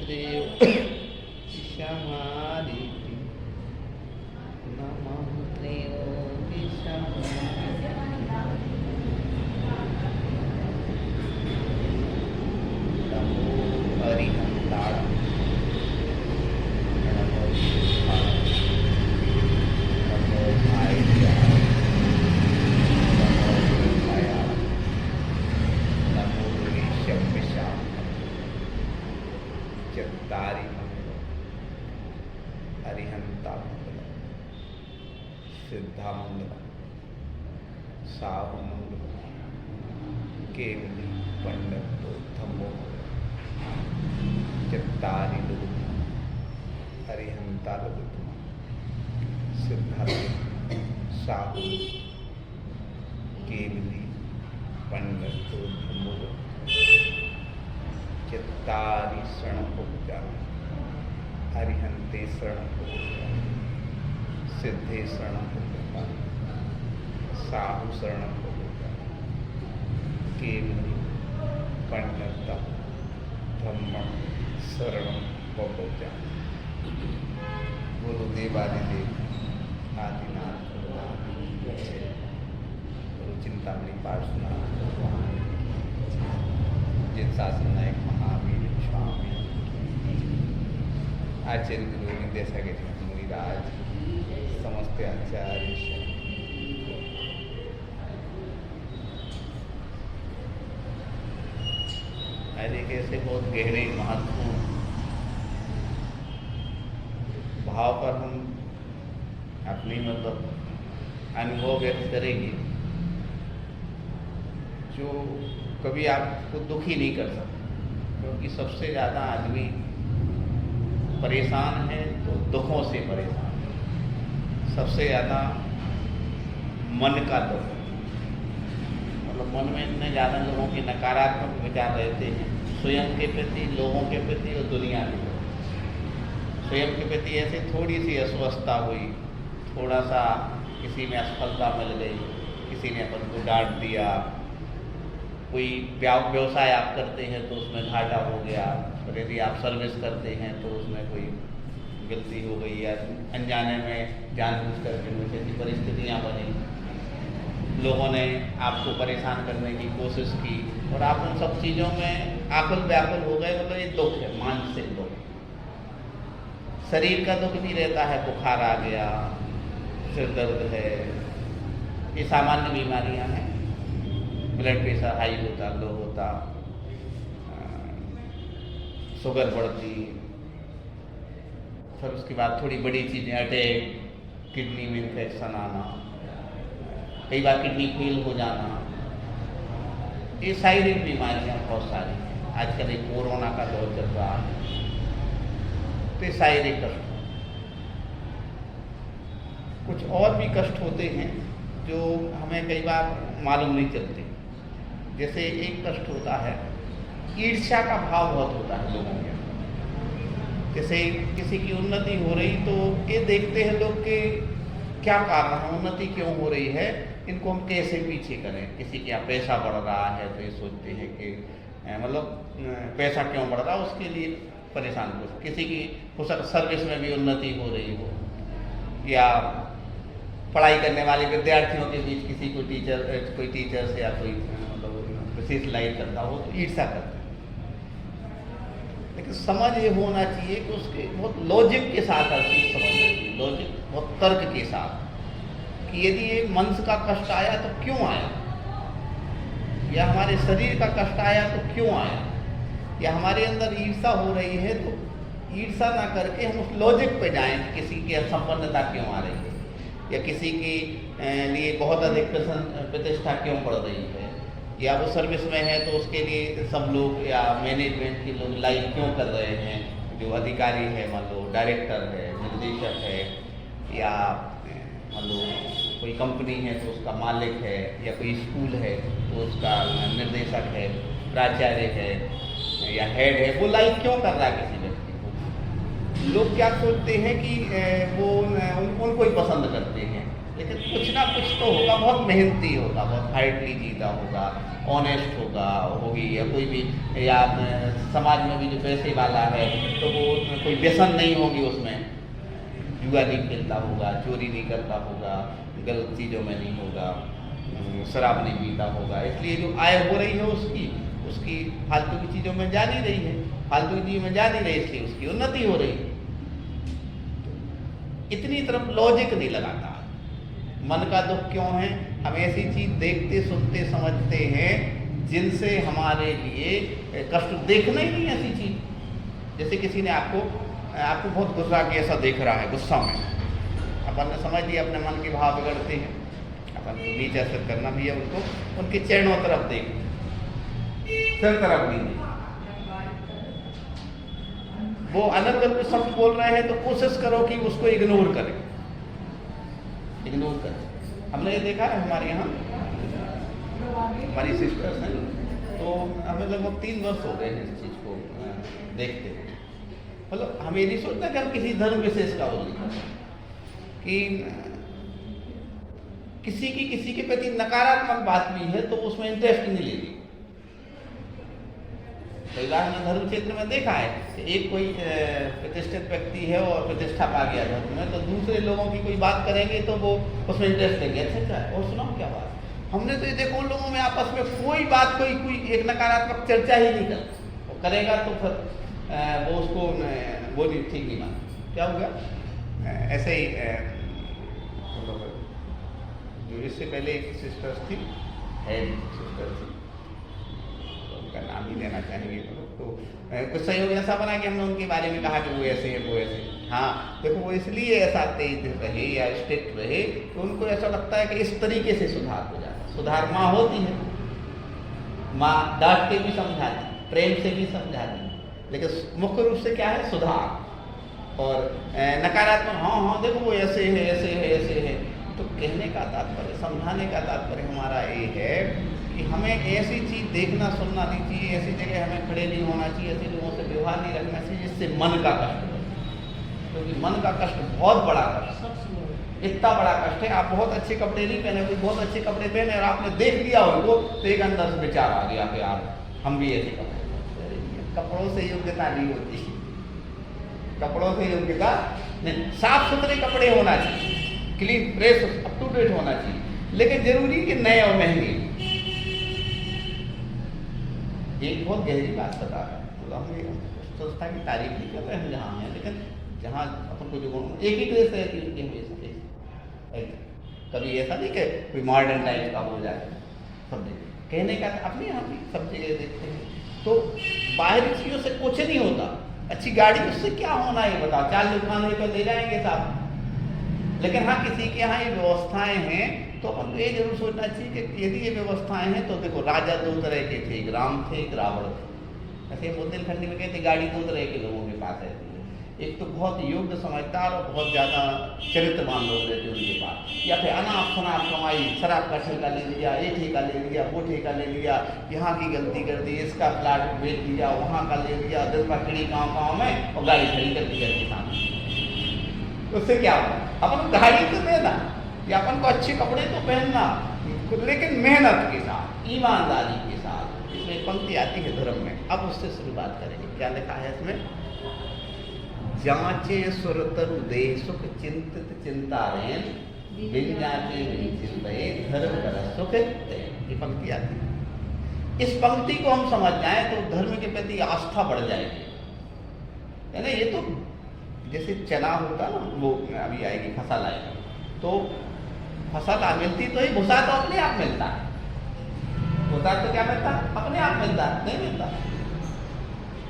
देव क्षमादिति नमः देव नमो हरिहंताय नमो शिवाय नमो भायाय नमो भयाय नमो ऋषभ्यशाय जगतारि मंगल हरिहंता मंगल सिद्धा मंगल साहु मंगल केवली पंडित धम्मो जगतारि लोग हरिहंता लोग सिद्धार्थ साहु केवली पंडित धम्मो चित्तारी शरण हो जा हरिहंते शरण हो जा सिद्धे शरण हो जा साहु शरण हो जा केवली पंडित धम्म शरण हो जा गुरुदेवादिदेव आदिनाथ गुरु चिंतामणि पार्षना जिन शासन नायक महावीर स्वामी आचार्य गुरु विद्यासागर मुनिराज समस्त आचार्य आज एक ऐसे बहुत गहरे महत्वपूर्ण भाव पर हम अपनी अनुभव व्यक्त करेंगे जो कभी आपको दुखी नहीं कर सकते, क्योंकि सबसे ज़्यादा आदमी परेशान है तो दुखों से परेशान है। सबसे ज़्यादा मन का दुख, मतलब मन में इतने ज़्यादा लोगों के नकारात्मक विचार रहते हैं स्वयं के प्रति, लोगों के प्रति और दुनिया के प्रति। स्वयं के प्रति ऐसे थोड़ी सी अस्वस्थता हुई, थोड़ा सा किसी में असफलता मिल गई, किसी ने अपन को डांट दिया, कोई व्यवसाय आप करते हैं तो उसमें घाटा हो गया, और यदि आप सर्विस करते हैं तो उसमें कोई गलती हो गई या अनजाने में जानबूझ करके कुछ ऐसी परिस्थितियाँ बनी, लोगों ने आपको परेशान करने की कोशिश की और आप उन सब चीज़ों में आकुल व्याकुल हो गए। मतलब ये दुख है, मानसिक दुख। शरीर का दुख भी रहता है, बुखार आ गया, सिर दर्द है, ये सामान्य बीमारियां हैं। ब्लड प्रेशर हाई होता, लो होता, शुगर बढ़ती, फिर उसके बाद थोड़ी बड़ी चीज़ें, अटैक, किडनी में इन्फेक्शन आना, कई बार किडनी फेल हो जाना, ये शारीरिक बीमारियां बहुत सारी हैं। आजकल एक कोरोना का दौर चल रहा है, तो ये शारीरिक कष्ट। कुछ और भी कष्ट होते हैं जो हमें कई बार मालूम नहीं चलते। जैसे एक कष्ट होता है, ईर्ष्या का भाव बहुत होता है लोगों के। जैसे किसी की उन्नति हो रही तो ये देखते हैं लोग कि क्या कारण है, उन्नति क्यों हो रही है, इनको हम कैसे पीछे करें। किसी के यहाँ पैसा बढ़ रहा है तो ये सोचते हैं कि मतलब पैसा क्यों बढ़ रहा है, उसके लिए परेशान हो। किसी की हो सकता सर्विस में भी उन्नति हो रही हो, या पढ़ाई करने वाले विद्यार्थियों के बीच किसी को कोई टीचर से या कोई मतलब विशेष लाइक करता हो तो ईर्ष्या करता है। लेकिन समझ ये होना चाहिए कि उसके बहुत लॉजिक के साथ हर चीज़ समझना चाहिए, लॉजिक बहुत तर्क के साथ, कि यदि एक मनुष्य का कष्ट आया तो क्यों आया, या हमारे शरीर का कष्ट आया तो क्यों आया, या हमारे अंदर ईर्ष्या हो रही है तो ईर्ष्या ना करके हम उस लॉजिक पे जाएं कि किसी की असंपन्नता क्यों आ रही है, या किसी के लिए बहुत अधिक प्रतिष्ठा क्यों बढ़ रही है, या वो सर्विस में है तो उसके लिए सब लोग या मैनेजमेंट के लोग लाइक क्यों कर रहे हैं, जो अधिकारी है मान लो डायरेक्टर है, निर्देशक है, या मान लो कोई कंपनी है तो उसका मालिक है, या कोई स्कूल है तो उसका निर्देशक है, प्राचार्य है या हेड है, वो लाइक क्यों कर रहा है किसी व्यक्ति को। लोग क्या सोचते हैं कि वो उनको ही पसंद करते हैं, लेकिन कुछ ना कुछ तो होगा, बहुत मेहनती होगा, बहुत हार्डली जीता होगा, ऑनेस्ट होगी, या कोई भी, या समाज में भी जो पैसे वाला है तो वो कोई व्यसन नहीं होगी उसमें, जुआ नहीं खेलता होगा, चोरी नहीं करता होगा, गलत चीज़ों में नहीं होगा, शराब नहीं पीता होगा, इसलिए जो आय हो रही है उसकी फालतू की चीज़ों में जा नहीं रही है, फालतू की चीज़ों में जा नहीं रही, इसलिए उसकी उन्नति हो रही है। इतनी तरफ लॉजिक नहीं लगाता। मन का दुख क्यों है? हम ऐसी चीज देखते सुनते समझते हैं जिनसे हमारे लिए कष्ट, देखना ही नहीं ऐसी चीज। जैसे किसी ने आपको बहुत गुस्सा किया, ऐसा देख रहा है, गुस्सा में अपन ने समझ लिया, अपने मन के भाव बिगड़ते हैं, अपन को नीचे असर करना भी है उनको, उनके चरणों तरफ देख, सिर तरफ नहीं देख। वो अनर्गल में शब्द बोल रहे हैं तो कोशिश करो कि उसको इग्नोर करें। हमने ये देखा है, हमारे यहाँ हमारी सिस्टर्स हैं, तो हमें लगभग 3 वर्ष हो गए हैं इस चीज़ को देखते हुए। मतलब हमें नहीं सोचना कि हम किसी धर्म विशेष का उल्लेख करें, कि किसी के प्रति नकारात्मक बात भी है तो उसमें इंटरेस्ट नहीं लेती। कई बार हमने धर्म क्षेत्र में देखा है कि एक कोई प्रतिष्ठित व्यक्ति है और प्रतिष्ठा पा गया धर्म में, तो दूसरे लोगों की कोई बात करेंगे तो वो उसमें इंटरेस्ट लेंगे, अच्छा क्या है और सुनाओ क्या बात। हमने तो ये देखो उन लोगों में आपस में कोई बात, कोई एक नकारात्मक चर्चा ही नहीं करता, वो करेगा तो फिर वो उसको वो नहीं, ठीक नहीं माना। क्या होगा ऐसे ही जो इससे पहले एक सिस्टर्स थी, सिस्टर थी, उनका नाम ही लेना चाहेंगे, तो कुछ सहयोग ऐसा बना कि हमने उनके बारे में कहा कि वो ऐसे है, वो ऐसे। हाँ देखो, वो इसलिए ऐसा तेज रहे या स्ट्रिक्ट रहे तो उनको ऐसा लगता है कि इस तरीके से सुधार हो जाता। सुधार माँ होती है, माँ डांट के भी समझाती, प्रेम से भी समझाती, लेकिन मुख्य रूप से क्या है? सुधार। और नकारात्मक हाँ देखो वो ऐसे है, ऐसे है, ऐसे है, तो कहने का तात्पर्य, समझाने का तात्पर्य हमारा ये है कि हमें ऐसी चीज़ देखना सुनना नहीं चाहिए, ऐसी जगह हमें खड़े नहीं होना चाहिए, ऐसे लोगों से व्यवहार नहीं रखना चाहिए जिससे मन का कष्ट हो, क्योंकि मन का कष्ट बहुत बड़ा कष्ट, इतना बड़ा कष्ट है। आप बहुत अच्छे कपड़े नहीं पहने, कोई बहुत अच्छे कपड़े पहने और आपने देख लिया उनको तो एक अंदर से विचार आ गया कि यार हम भी ऐसे कपड़े। कपड़ों से योग्यता नहीं होती, कपड़ों से योग्यता नहीं। साफ सुथरे कपड़े होना चाहिए, clean fresh up to date होना चाहिए, लेकिन जरूरी कि नए और महंगे। एक बहुत गहरी बात बता रहा है, हम संस्था की तारीफ नहीं कर रहे हैं जहाँ हैं, लेकिन जहाँ अपन को जो एक ही ड्रेस रहती है हमेशा, कभी ऐसा नहीं कि कोई मॉडर्न टाइप का हो जाए, सब देखते कहने का अपने यहाँ भी सब जगह देखते हैं। तो बाहरी चीज़ों से कुछ नहीं होता, अच्छी गाड़ी उससे क्या होना है बताओ, 4 दुकान पर ले जाएंगे साहब। लेकिन हाँ किसी के यहाँ ये व्यवस्थाएं हैं तो अपन को ये जरूर सोचना चाहिए कि यदि ये व्यवस्थाएं हैं तो देखो, राजा 2 तरह के थे, एक राम थे, एक रावण थे। ऐसे बुंदेलखंडी में कहते गाड़ी 2 तरह के लोगों के पास रहती है, एक तो बहुत योग्य समझदार और बहुत ज़्यादा चरित्रवान लोग रहते उनके पास, या फिर अनाप शनाप कमाई, शराब का ठेका ले लिया, ये ठेका ले लिया, वो ठेका ले लिया, यहाँ की गलती कर दी, इसका प्लाट बेच दिया, वहाँ का ले लिया, 10 पकड़ी गाँव में और गाड़ी खड़ी कर दी घर के सामने। उससे क्या होगा? अपन गाड़ी तो देना या अपन को अच्छे कपड़े तो पहनना, लेकिन मेहनत के साथ, ईमानदारी के साथ। इसमें पंक्ति आती है धर्म में, अब उससे शुरुआत करेंगे। क्या लिखा है इसमें? जांचे सुरतरु दे सुख चिंतित चिंतारेन, बिन जांचे नहीं चिंतये धर्म कर सुख। ये पंक्ति आती है। इस पंक्ति को हम समझ जाए तो धर्म के प्रति आस्था बढ़ जाएगी, है ना। ये तो जैसे चना होता ना, वो अभी आएगी फसल आएगी, तो फसल मिलती तो ही, भूसा तो अपने आप मिलता है। भूसा तो क्या मिलता? अपने आप मिलता नहीं मिलता।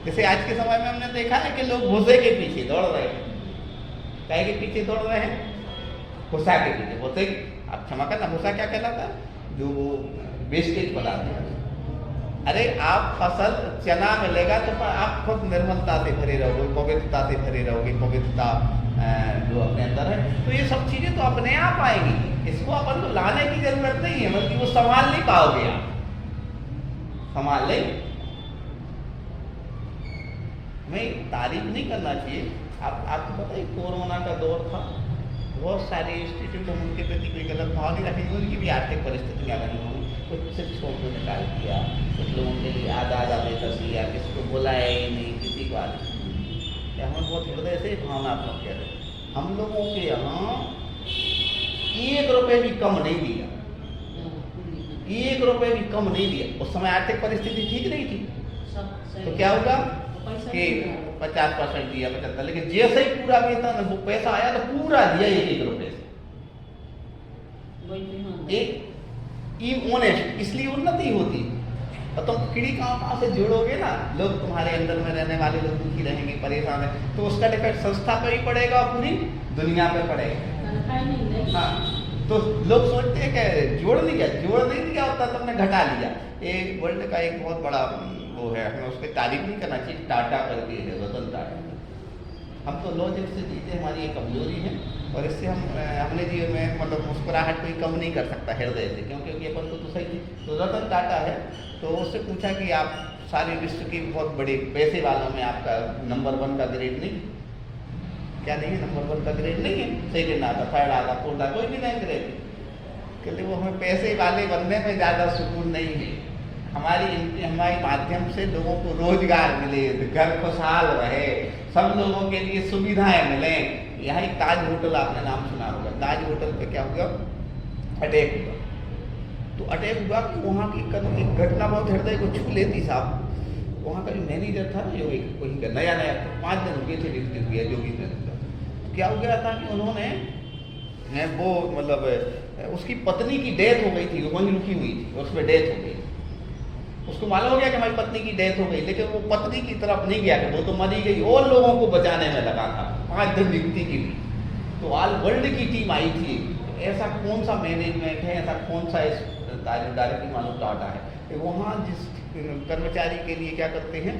जैसे आज के समय में हमने देखा है कि लोग भूसे के पीछे दौड़ रहे हैं। क्या के पीछे दौड़ रहे हैं? भूसा के पीछे। भूसे, आप क्षमा करना, भूसा क्या कहलाता है? जो वेस्टेज पदार्थ है। अरे आप फसल चना मिलेगा तो आप खुद निर्मलता से भरे रहोगे, पवित्रता से भरे रहोगे, पवित्रता जो अपने अंदर है। तो ये सब चीज़ें तो अपने आप आएंगी, इसको अपन को लाने की जरूरत नहीं है, बल्कि वो संभाल नहीं पाओगे आप, संभाल ले। हमें तारीफ नहीं करना चाहिए। आपको पता है कोरोना का दौर था, बहुत सारे इंस्टीट्यूट हम उनके प्रति कोई गलत भाव नहीं रखेंगे, उनकी भी आर्थिक परिस्थितियाँ रही होंगी, कुछ शिक्षकों को निकाल दिया, कुछ लोगों के लिए आधा आधा वेतन दिया, किसी को बुलाया ही नहीं, किसी को आदि या हम बहुत हृदय से भावनात्मक कह रहे हैं। हम लोगों के यहाँ 1 रुपये भी कम नहीं दिया, 1 रुपये भी कम नहीं दिया। उस समय आर्थिक परिस्थिति ठीक नहीं थी, तो क्या होगा कि 50% दिया, 75, लेकिन जैसे ही पूरा वेतन वो पैसा आया तो पूरा दिया 1 रुपये से। एक ऑनेस्ट, इसलिए उन्नति होती। और तुम कीड़ी कहाँ से जोड़ोगे ना, लोग तुम्हारे अंदर में रहने वाले लोग दुखी रहेंगे, परेशान है, तो उसका डिफेक्ट संस्था पर ही पड़ेगा, पूरी दुनिया पे पड़ेगा। हाँ, तो लोग सोचते हैं कि जोड़ नहीं दिया होता, तुमने घटा लिया। ये वर्ल्ड का एक बहुत बड़ा वो है, हमें उसकी तारीफ नहीं करना चाहिए, टाटा करके है, रतन टाटा। हम तो लॉजिक से जीते, हमारी ये कमजोरी है, और इससे हमने जीवन में मतलब मुस्कुराहट कोई कम नहीं कर सकता हृदय से, क्योंकि अपन को तो सही थी। तो रतन टाटा है, तो उससे पूछा कि आप सारे विश्व के बहुत बड़े पैसे वालों में आपका नंबर 1 का ग्रेड नहीं, क्या नहीं है, नंबर 1 का ग्रेड नहीं है, सेकेंड आता, थर्ड आता, फोर्थ आता, कोई भी नहीं ग्रेड। कहते वो हमें पैसे वाले बनने में ज़्यादा सुकून नहीं है, हमारे माध्यम से लोगों को रोजगार मिले, घर खुशहाल रहे, सब लोगों के लिए सुविधाएं मिले। यहाँ एक ताज होटल, आपने नाम सुना होगा, ताज होटल पे क्या हुआ, अटैक हुआ। तो अटैक हुआ कि वहाँ की एक घटना बहुत हृदय को छू लेती साहब। वहाँ का जो मैनेजर था ना, जो एक वहीं का नया 5 दिन हुए थे डिप्टी हुए जोगी ने, तो क्या हो गया था कि उन्होंने वो मतलब उसकी पत्नी की डेथ हो गई थी, वो वहीं रुकी हुई थी, उसमें डेथ हो गई। उसको मालूम हो गया कि हमारी पत्नी की डेथ हो गई, लेकिन वो पत्नी की तरफ नहीं गया कि वो तो मरी गई, और लोगों को बचाने में लगा था, 5 दिन नियुक्ति की भी। तो ऑल वर्ल्ड की टीम आई थी। ऐसा कौन सा मैनेजमेंट है, ऐसा कौन सा डायरेक्टली मालूम टाटा है, वहाँ जिस कर्मचारी के लिए क्या करते हैं,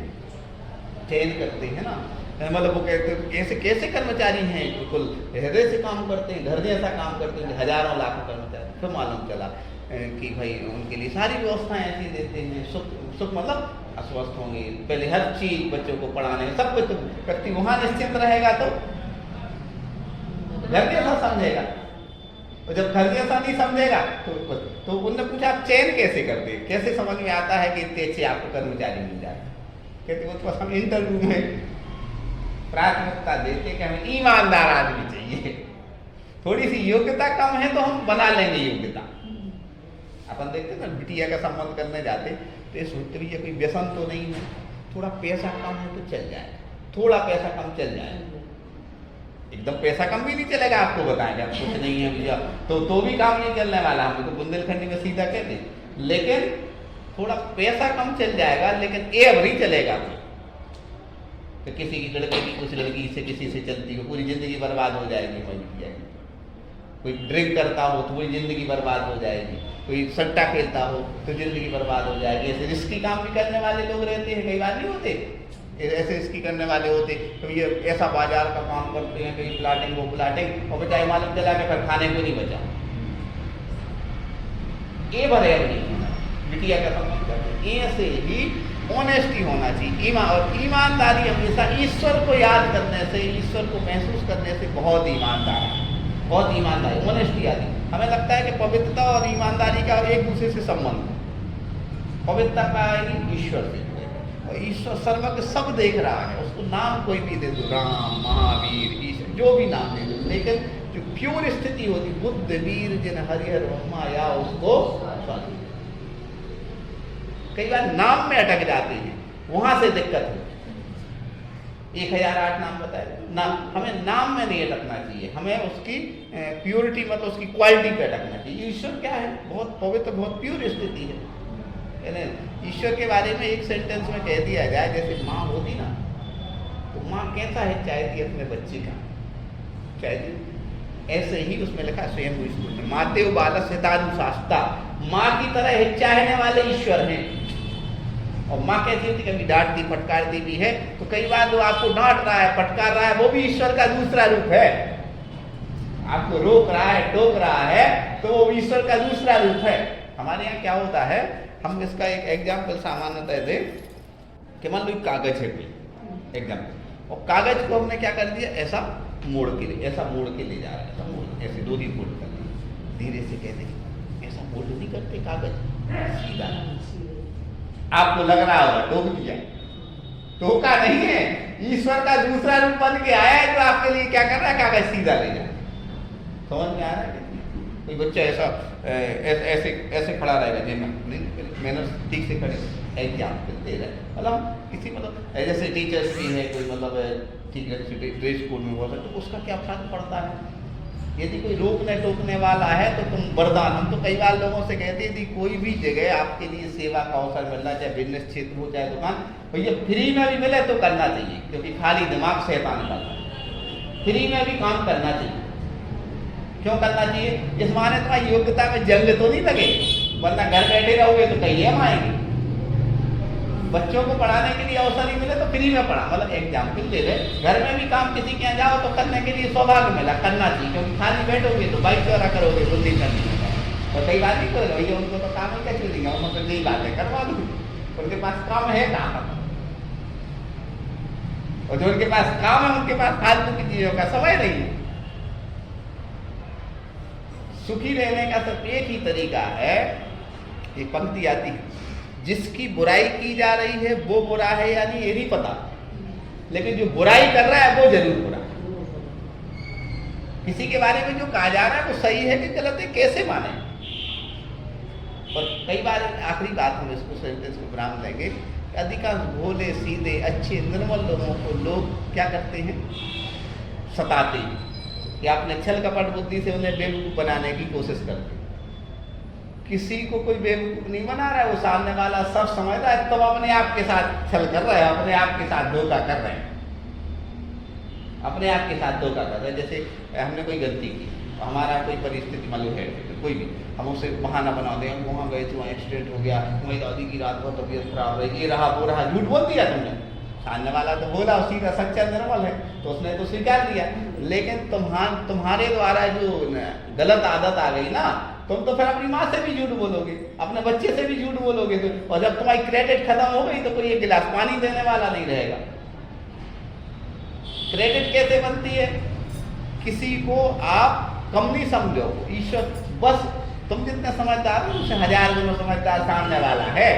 चयन करते हैं ना, मतलब वो कहते हैं कैसे कैसे कर्मचारी हैं, बिल्कुल हृदय से काम करते हैं, घर जैसा काम करते हैं, हजारों लाखों कर्मचारी। फिर मालूम चला कि भाई उनके लिए सारी व्यवस्थाएं ऐसी देते हैं, सुख मतलब अस्वस्थ होंगे, पहले हर चीज बच्चों को पढ़ाने सब कुछ व्यक्ति वहाँ निश्चिंत रहेगा तो घर जैसा समझेगा, और जब घर जैसा नहीं समझेगा तो उनने पूछा आप चयन कैसे करते हैं, कैसे समझ में आता है कि इतने अच्छे आपको कर्मचारी मिल जाए। कहते वो तो हम इंटरव्यू में प्राथमिकता देते कि हमें ईमानदार आदमी चाहिए, थोड़ी सी योग्यता कम है तो हम बना लेंगे योग्यता। अपन देखते ना बिटिया का संबंध करने जाते तो ये सोचते भी कोई व्यसन तो नहीं है, थोड़ा पैसा कम है तो चल जाएगा, थोड़ा पैसा कम चल जाएगा, एकदम पैसा कम भी नहीं चलेगा, आपको बताएंगे आप कुछ नहीं है भैया तो भी काम नहीं चलने वाला, हम तो बुंदेलखंडी में सीधा कहते, लेकिन थोड़ा पैसा कम चल जाएगा, लेकिन एवरी चलेगा। तो किसी की लड़के की कुछ लड़की से किसी से चलती हो, पूरी जिंदगी बर्बाद हो जाएगी, वही जाएगी। कोई ड्रिंक करता हो तो पूरी जिंदगी बर्बाद हो जाएगी, कोई सट्टा खेलता हो तो जिंदगी बर्बाद हो जाएगी। ऐसे रिस्की काम भी करने वाले लोग रहते हैं, कई बार नहीं होते ऐसे रिस्की करने वाले होते, तो ये ऐसा बाजार का काम करते हैं, कहीं प्लाटिंग वो प्लाटिंग, और बेचारे मालूम चला के फिर खाने को नहीं बचा। ये भरे बिटिया का संबंध करते, ऐसे ही ऑनेस्टी होना चाहिए, और ईमानदारी हमेशा ईश्वर को याद करने से, ईश्वर को महसूस करने से बहुत ईमानदारी ऑनेस्टी आती। हमें लगता है कि पवित्रता और ईमानदारी का एक दूसरे से संबंध, पवित्रता का ईश्वर से, और ईश्वर सर्वज्ञ सब देख रहा है, उसको नाम कोई भी दे दो, राम महावीर ईश्वर जो भी नाम दे दो, लेकिन जो प्योर स्थिति होती बुद्ध वीर जिन हरिहर माया उसको स्वाधीन। कई बार नाम में अटक जाते हैं, वहां से दिक्कत होती है। 1008 नाम बताए ना, हमें नाम में नहीं अटकना चाहिए, हमें उसकी प्योरिटी मतलब उसकी क्वालिटी पे अटकना चाहिए। ईश्वर क्या है, बहुत पवित्र बहुत प्योर स्थिति है। ईश्वर के बारे में एक सेंटेंस में कह दिया जाए, जैसे माँ होती ना, तो माँ कैसा है चाहती अपने बच्चे का, चाहती ऐसे ही उसमें लिखा स्वयं स्कूल में, मातेव बालस हितानुशास्ता, माँ की तरह चाहने वाले ईश्वर हैं। और माँ कैसी होती, कभी डांटती फटकारती भी है, तो कई बार जो आपको डांट रहा है फटकार रहा है वो भी ईश्वर का दूसरा रूप है। आपको रोक रहा है टोक रहा है तो वो ईश्वर का दूसरा रूप है। हमारे यहाँ क्या होता है, हम इसका एक एग्जाम्पल सामान्यतः दे कि मान लो कागज है कोई एग्जाम्पल, और कागज को हमने क्या कर दिया, ऐसा मोड़ के ऐसा मोड़ के ले जा रहा है, ऐसा मोड़, ऐसे 2 दिन मोड़ कर धीरे से कहते ऐसा मोड़ नहीं करते कागज, सीधा। आपको लग रहा होगा टोक दिया, टोका नहीं है, ईश्वर का दूसरा रूप बन के आया है जो आपके लिए क्या कर रहा है, कागज सीधा ले जाए। समझ में आ रहा है? कोई बच्चा ऐसा ऐसे ऐसे खड़ा रहेगा जी, मैंने ठीक से खड़े एग्जाम्पल दे रहे हैं, मतलब किसी मतलब जैसे टीचर्स की है कोई मतलब ठीक है ड्रेस कोड में हुआ तो उसका क्या फर्क पड़ता है? यदि कोई रोकने टोकने वाला है तो तुम वरदान, हम तो कई बार लोगों से कहते हैं यदि कोई भी जगह आपके लिए सेवा का अवसर मिल रहा है, चाहे बिजनेस क्षेत्र हो चाहे दुकान, भैया फ्री में भी मिले तो करना चाहिए, क्योंकि खाली दिमाग शैतान करता है। फ्री में भी काम करना चाहिए। क्यों करना चाहिए? इस माने तुम्हारी योग्यता में जंग तो नहीं लगे, वरना घर बैठे रहोगे तो कहीं हम आएंगे। बच्चों को पढ़ाने के लिए अवसर ही मिले तो फ्री में पढ़ा, मतलब एग्जाम्पल दे रहे, घर में भी काम किसी के यहाँ जाओ तो करने के लिए सौभाग्य मिला, करना चाहिए, क्योंकि खाली बैठोगे तो बाइक चौरा करोगे, बुद्धि करनी होगा। और कई बार नहीं करोगे भैया, उनको तो काम ही क्या चलेगा, उनको यही बात है करवा दो, उनके पास काम है कहाँ, और जो उनके पास काम है उनके पास फालतू की चीजों का समय नहीं है। सुखी रहने का सिर्फ एक ही तरीका है, एक पंक्ति आती है, जिसकी बुराई की जा रही है वो बुरा है या नहीं ये नहीं पता, लेकिन जो बुराई कर रहा है वो जरूर बुरा है। किसी के बारे में जो कहा जा रहा है वो सही है कि गलत है, कैसे माने? और कई बार आखिरी बात हम इसको सेंटेंस को विराम देंगे, अधिकांश भोले सीधे अच्छे निर्मल लोगों को लोग क्या करते हैं, सताते हैं, या अपने छल कपट बुद्धि से उन्हें बेवकूफ बनाने की कोशिश करते हैं। किसी को कोई बेवकूफ नहीं बना रहा है, वो सामने वाला सब समझ रहा है, तो अपने आप के साथ छल कर रहे हैं, अपने आप के साथ धोखा कर रहे हैं, अपने आप के साथ धोखा कर रहे हैं। जैसे हमने कोई गलती की, हमारा कोई परिस्थिति मालूम है, कोई भी हम उसे बहाना बना दें, वहाँ गए थे, वहाँ एक्सीडेंट हो गया, तुम्हारी दादी की रात बहुत तबीयत खराब रही, ये रहा वो रहा, झूठ बोल दिया तुमने। सामने वाला तो बोला सीधा सच्चा निर्मल है तो उसने तो स्वीकार दिया, लेकिन तुम्हारे द्वारा जो गलत आदत आ गई ना, तुम तो फिर अपनी माँ से भी झूठ बोलोगे, अपने बच्चे से भी झूठ बोलोगे, तो और जब तुम्हारी क्रेडिट खत्म हो गई तो कोई एक गिलास पानी देने वाला नहीं रहेगा। क्रेडिट कैसे बनती है? किसी को आप कम नहीं समझो, ईश्वर बस तुम जितने समझदार हो उससे 1000 गुना समझदार सामने वाला है,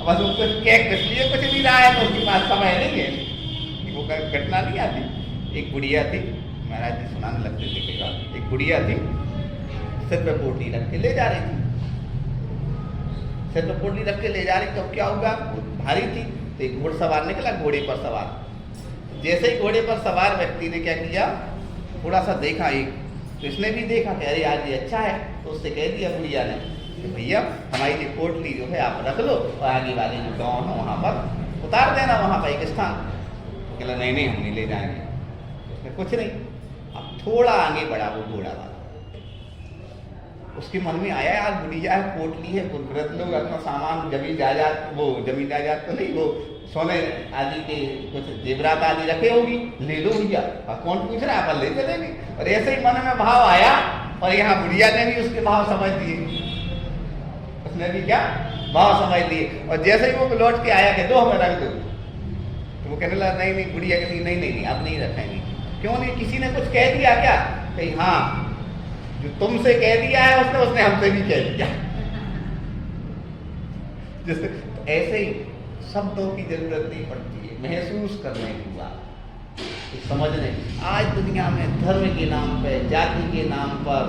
बस उसको इसलिए कुछ नहीं रहा है तो उसके पास समय नहीं है। वो घटना नहीं आती, एक बुढ़िया थी, महाराज जी सुनाने लगते थे कई बार, एक बुढ़िया थी सिर पे पोटली रख के ले जा रही थी, सिर पे पोटली रख के ले जा रही, तो क्या हुआ, भारी थी तो एक घोड़सवार निकला, घोड़े पर सवार। जैसे ही घोड़े पर सवार व्यक्ति ने क्या किया, थोड़ा सा देखा एक, तो इसने भी देखा कि अरे यार ये अच्छा है, तो उससे कह दिया बुढ़िया ने, भैया हमारी ये पोटली जो है आप रख लो और आगे वाले जो गाँव है वहाँ पर उतार देना, वहाँ पर एक स्थान। तो कहला नहीं नहीं हम नहीं ले जाएंगे। उसने कुछ नहीं, अब थोड़ा आगे बढ़ा वो घोड़ा वाला, उसके मन में आया यार बुढ़िया है, पोटली है, वृद्ध लोग अपना सामान जमीन जायदाद, वो जमीन जायदाद तो नहीं, वो सोने आदि के कुछ जेवरात आदि रखे होगी, ले लो भैया, कौन पूछ रहा है, अपन ले चलेंगे। और ऐसे ही मन में भाव आया और यहाँ बुढ़िया ने भी उसके भाव समझ दिए, उसने भी क्या भाव समझ लिए, और जैसे ही वो लौट के आया कि दो हमें रख दो, तो वो कहने लगा नहीं नहीं, बुढ़िया कहती नहीं नहीं नहीं अब नहीं रखेंगे। क्यों नहीं, किसी ने कुछ कह दिया क्या? कहीं हाँ, जो तुमसे कह दिया है उसने हमसे भी कह दिया। जैसे तो ऐसे ही शब्दों की जरूरत नहीं पड़ती है, महसूस करने की बात, समझने। आज दुनिया में धर्म के नाम पर, जाति के नाम पर,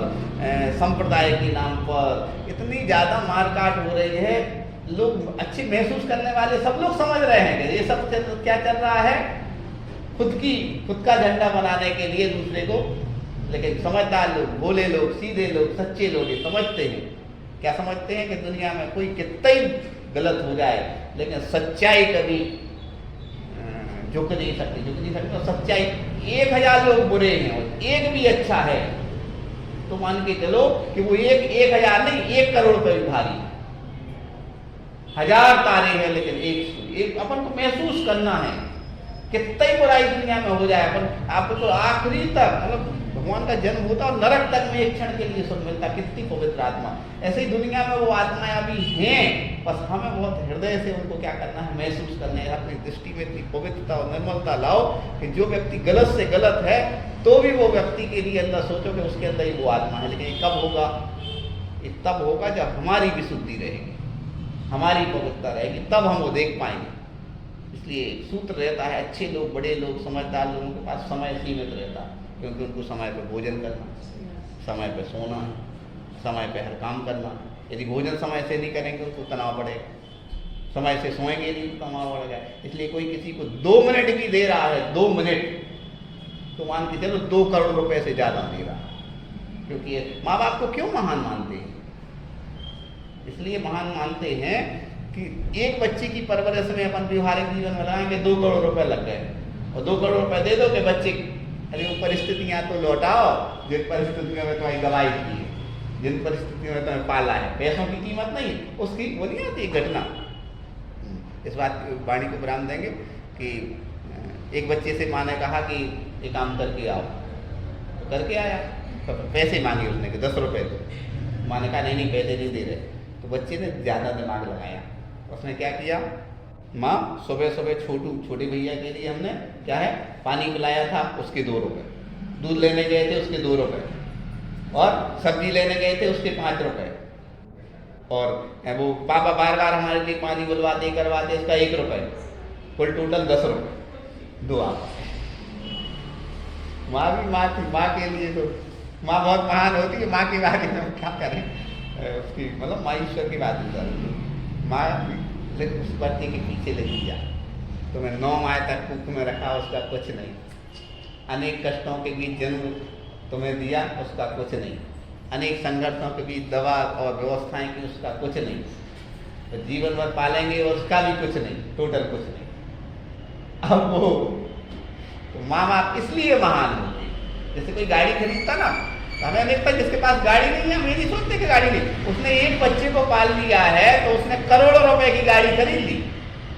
संप्रदाय के नाम पर इतनी ज़्यादा मारकाट हो रही है, लोग अच्छे महसूस करने वाले सब लोग समझ रहे हैं कि ये सब क्या चल रहा है, खुद का झंडा बनाने के लिए दूसरे को। लेकिन समझदार लोग, भोले लोग, सीधे लोग, सच्चे लोग ये समझते हैं, क्या समझते हैं कि दुनिया में कोई कितना ही गलत हो जाए लेकिन सच्चाई कभी झुक नहीं सकती। तो सच्चाई 1000 लोग बुरे हैं और एक भी अच्छा है तो मान के चलो कि वो 1000 नहीं 1 करोड़ पे भी भारी, 1000 तारे हैं लेकिन एक अपन को महसूस करना है, कितना ही बुराई दुनिया में हो जाए अपन आपको तो आखिरी तक, मतलब भगवान का जन्म होता और नरक तक में एक क्षण के लिए सुख मिलता। कितनी पवित्र आत्मा। ऐसे ही दुनिया में वो आत्माएं अभी हैं, बस हमें बहुत हृदय से उनको क्या करना है, महसूस करना है। अपनी दृष्टि में इतनी पवित्रता और निर्मलता लाओ कि जो व्यक्ति गलत से गलत है तो भी वो व्यक्ति के लिए अंदर सोचो कि उसके अंदर ही वो आत्मा है। लेकिन ये कब होगा? ये तब होगा जब हमारी विशुद्धि रहेगी, हमारी पवित्रता रहेगी, तब हम वो देख पाएंगे। इसलिए सूत्र रहता है, अच्छे लोग, बड़े लोग, समझदार लोगों के पास समय सीमित रहता है, क्योंकि उनको समय पर भोजन करना, समय पर सोना, समय पर हर काम करना। यदि भोजन समय से नहीं करेंगे उनको तनाव बढ़ेगा, समय से सोएंगे नहीं तो तनाव बढ़ेगा। इसलिए कोई किसी को 2 मिनट भी दे रहा है, 2 मिनट, तो मान के चलो 2 करोड़ रुपए से ज़्यादा दे रहा है। क्योंकि माँ बाप को क्यों महान मानते हैं? इसलिए महान मानते हैं कि एक बच्चे की परवरिश में अपन व्यवहारिक जीवन में लगाएंगे 2 करोड़ रुपए लग गए, और 2 करोड़ रुपए दे दो कि बच्चे, अरे वो परिस्थितियाँ तो लौटाओ जिन परिस्थितियों में तुम्हारी गवाही की है, जिन परिस्थितियों में तुम्हें पाला है। पैसों की कीमत नहीं, उसकी वो नहीं आती घटना। इस बात की वाणी को विराम देंगे कि एक बच्चे से माँ ने कहा कि ये काम करके आओ, तो करके आया, तो पैसे मांगे उसने कि 10 रुपये दो। माँ ने कहा नहीं पैसे नहीं दे रहे। तो बच्चे ने ज़्यादा दिमाग लगाया, उसने क्या किया, माँ सुबह सुबह छोटे भैया के लिए हमने क्या है पानी पिलाया था, उसके 2 रुपये, दूध लेने गए थे उसके 2 रुपये, और सब्जी लेने गए थे उसके 5 रुपये, और वो पापा बार बार हमारे लिए पानी बुलवाते करवाते इसका 1 रुपये, कुल टोटल 10 रुपये दो। आप माँ भी माँ थी, माँ के लिए तो माँ बहुत महान होती है। माँ के बारे में क्या करें, उसकी मतलब माँ ईश्वर की बात होता है। माँ लेकिन उस बच्चे के पीछे लगी जा, तो मैं 9 माह तक कुख में रखा, उसका कुछ नहीं। अनेक कष्टों के बीच जन्म तुम्हें दिया, उसका कुछ नहीं। अनेक संघर्षों के बीच दवा और व्यवस्थाएं की, उसका कुछ नहीं। तो जीवन भर पालेंगे उसका भी कुछ नहीं, टोटल कुछ नहीं। अब वो तो माँ बाप इसलिए महान होते। जैसे कोई गाड़ी खरीदता ना, तो हमें देखता है जिसके पास गाड़ी नहीं है, हम ये नहीं सोचते कि गाड़ी नहीं, उसने एक बच्चे को पाल लिया है तो उसने करोड़ों रुपए की गाड़ी खरीद ली।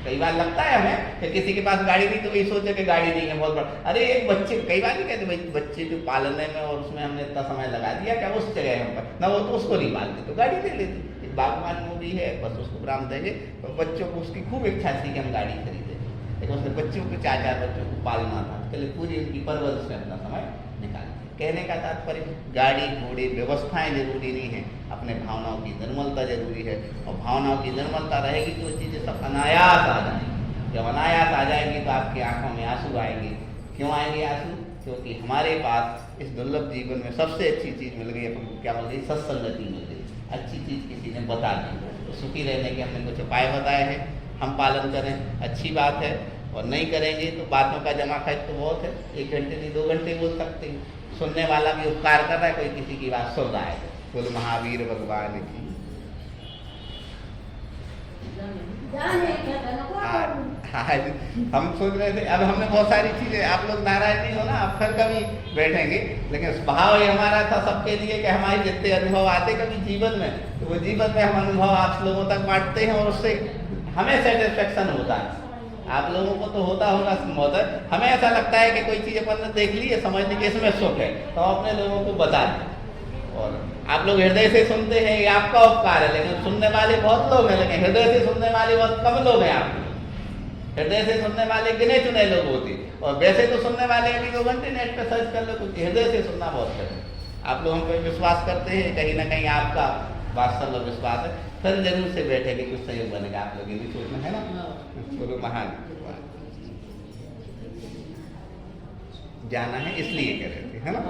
कई बार लगता है हमें कि किसी के पास गाड़ी नहीं तो वही सोचे कि गाड़ी नहीं है बहुत बड़ा। अरे एक बच्चे, कई बार नहीं कहते भाई बच्चे को पालने में और उसमें हमने इतना समय लगा दिया, क्या उस जगह हम पर ना, वो तो उसको नहीं पालते तो गाड़ी ले लेते। बागवान मूवी है, बस उसको विराम देंगे। तो बच्चों को उसकी खूब इच्छा थी कि हम गाड़ी खरीदें, लेकिन उसने बच्चों को 4 बच्चों को पालना था, पहले पूरी उनकी परवरिश में अपना समय निकाल। कहने का तात्पर्य गाड़ी घोड़े व्यवस्थाएं जरूरी नहीं है, अपने भावनाओं की निर्मलता जरूरी है। और भावनाओं की निर्मलता रहेगी तो चीज़ें सब अनायास आ जाएंगी। जब अनायास आ जाएंगी तो आपकी आंखों में आंसू आएंगे। क्यों आएंगे आंसू? क्योंकि हमारे पास इस दुर्लभ जीवन में सबसे अच्छी चीज़ मिल गई, अपन क्या मिल गई, सत्संगति मिल गई। अच्छी चीज़ किसी ने बता दी, तो सुखी रहने के हमने कुछ उपाय बताए हैं, हम पालन करें, अच्छी बात है। और नहीं करेंगे तो बातों का जमा खर्च तो बहुत है, 1 घंटे नहीं 2 घंटे बोल सकते हैं। सुनने वाला भी उपकार कर रहा है, कोई किसी की बात सुन रहा है। बोल महावीर भगवान की। आज हम सोच रहे थे, अब हमने बहुत सारी चीजें, आप लोग नाराज नहीं हो ना, आप फिर कभी बैठेंगे, लेकिन भाव ये हमारा था सबके लिए कि हमारे जितने अनुभव आते कभी जीवन में, तो वो जीवन में हम अनुभव आप लोगों तक बांटते हैं और उससे हमें सेटिस्फेक्शन होता है। आप लोगों को तो होता होगा महोदय, हमें ऐसा लगता है कि कोई चीज़ अपन ने देख ली है, समझने के इसमें सुख है, तो अपने लोगों को बता दें। और आप लोग हृदय से सुनते हैं, ये आपका उपकार है। लेकिन सुनने वाले बहुत लोग हैं, लेकिन हृदय से सुनने वाले बहुत कम लोग हैं। आप हृदय से सुनने वाले गिने चुने लोग होते, और वैसे तो सुनने वाले अभी 2 घंटे नेट पे सर्च कर लो, कुछ हृदय से सुनना बहुत कठिन। आप लोग हम पे विश्वास करते हैं, कहीं ना कहीं आपका वास्तव विश्वास है, फिर जरूर से बैठेंगे, कुछ सहयोग बनेगा। आप लोग ये भी सोचना है ना। बोलो महान जाना है इसलिए कह रहे थे, है ना।